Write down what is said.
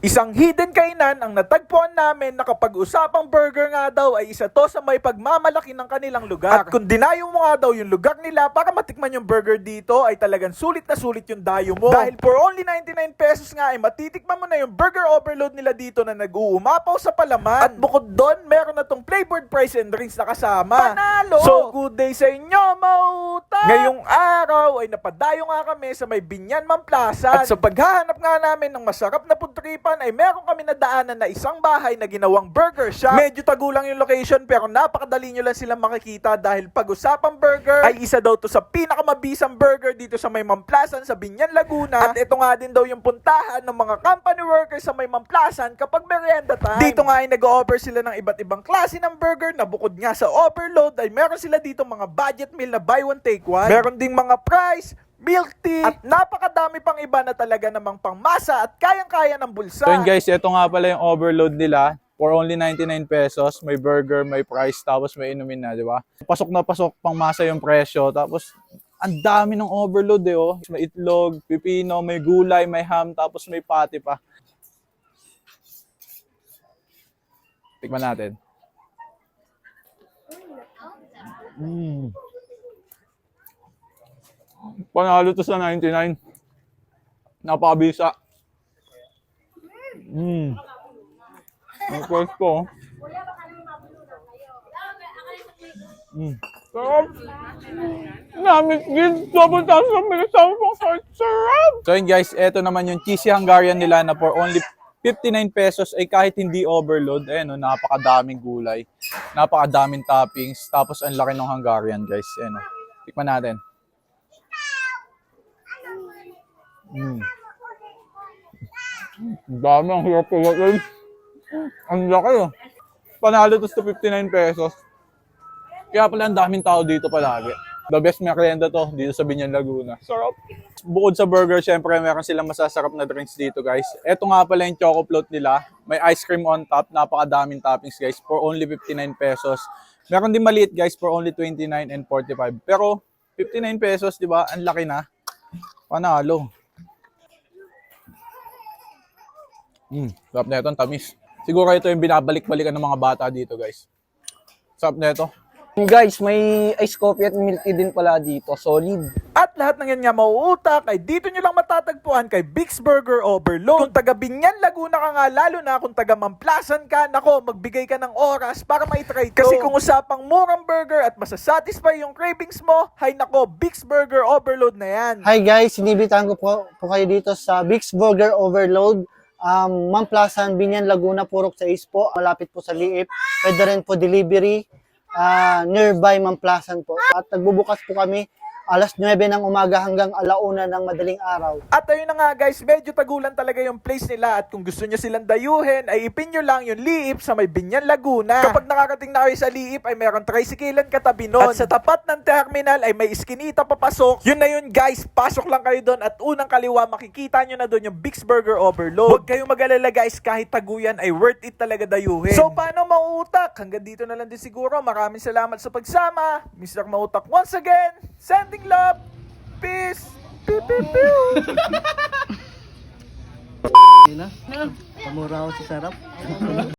Isang hidden kainan ang natagpuan namin na kapag usapang burger nga daw ay isa to sa may pagmamalaki ng kanilang lugar. At kung dinayo mo nga daw yung lugar nila para matikman yung burger dito ay talagang sulit na sulit yung dayo mo. Dahil for only 99 pesos nga ay matitikman mo na yung burger overload nila dito na nag-uumapaw sa palaman. At bukod doon, meron na tong flavored fries and drinks na kasama. Panalo! So good day sa inyo, mauta! Ngayong araw ay napadayo nga kami sa may Binyan Mamplasan. At sa paghahanap nga namin ng masarap na pudtripan ay meron kami nadaanan na isang bahay na ginawang burger shop. Medyo tagulang yung location pero napakadali nyo lang silang makikita dahil pag-usapang burger ay isa daw to sa pinakamabisang burger dito sa may Mamplasan sa Binyan, Laguna. At ito nga din daw yung puntahan ng mga company workers sa may Mamplasan kapag merienda time. Dito nga ay nag-o-offer sila ng iba't ibang klase ng burger na bukod nga sa overload ay meron sila dito mga budget meal na buy one take one. Meron ding mga price, milk tea, at napakadami pang iba na talaga namang pangmasa at kayang-kaya ng bulsa. So yun guys, ito nga pala yung overload nila. For only 99 pesos, may burger, may price, tapos may inumin na, di ba? Pasok na pasok, pangmasa yung presyo. Tapos, ang dami ng overload eh, oh. May itlog, pipino, may gulay, may ham, tapos may patty pa. Tikman natin. Panalo to sa 99. Napakabisa. Ang first ko. Sarap. Namit din. Sobrang taas ng milisaw mo. Sarap. So yun guys, eto naman yung cheesy Hungarian nila na for only 59 pesos ay kahit hindi overload. Ayan o, napakadaming gulay. Napakadaming toppings. Tapos ang laki ng Hungarian guys. Ayan o. Tikman natin. Dami ang hirap ko. Ang laki oh. Panalo to sa 59 pesos. Kaya pala ang daming tao dito palagi. The best merienda to dito sa Binyan, Laguna. Sarap. Bukod sa burger, syempre meron silang masasarap na drinks dito guys. Ito nga pala yung choco float nila. May ice cream on top. Napakadaming toppings guys for only 59 pesos. Meron din maliit guys for only 29 and 45. Pero 59 pesos, di ba? Ang laki na. Panalo. Sarap na ito, ang tamis. Siguro ito yung binabalik-balikan ng mga bata dito, guys. Sarap na ito. Guys, may ice coffee at milk tea din pala dito. Solid. At lahat ng yan nga mauutak ay dito nyo lang matatagpuan kay Big's Burger Overload. Kung taga Binyan, Laguna ka nga, lalo na kung taga Mamplasan ka, nako, magbigay ka ng oras para maitry to. Kasi kung usapang murang burger at masasatisfy yung cravings mo, hay nako, Big's Burger Overload na yan. Hi guys, sinibitahan ko po kayo dito sa Big's Burger Overload. Mamplasan, Binyan, Laguna, Purok 6 po. Malapit po sa Liip. Pwede rin po delivery. Nearby Mamplasan po. At nagbubukas po kami alas 9 ng umaga hanggang 1:00 ng madaling araw. At ayun na nga guys, medyo tagulan talaga yung place nila at kung gusto nyo silang dayuhin ay ipin nyo lang yung Liip sa may Binyan, Laguna. Kapag nakarating na kayo sa Liip ay meron tricyclean katabi nun. At sa tapat ng terminal ay may iskinita papasok. Yun na yun guys, pasok lang kayo doon at unang kaliwa makikita nyo na doon yung Big's Burger Overload. Huwag kayong mag-alala guys, kahit taguyan ay worth it talaga dayuhin. So paano mauutak? Hanggang dito na lang din siguro. Maraming salamat sa pagsama. Mr. Mautak once again. Sending love. Peace. Pew, pew, pew. Pamura ako sa sarap.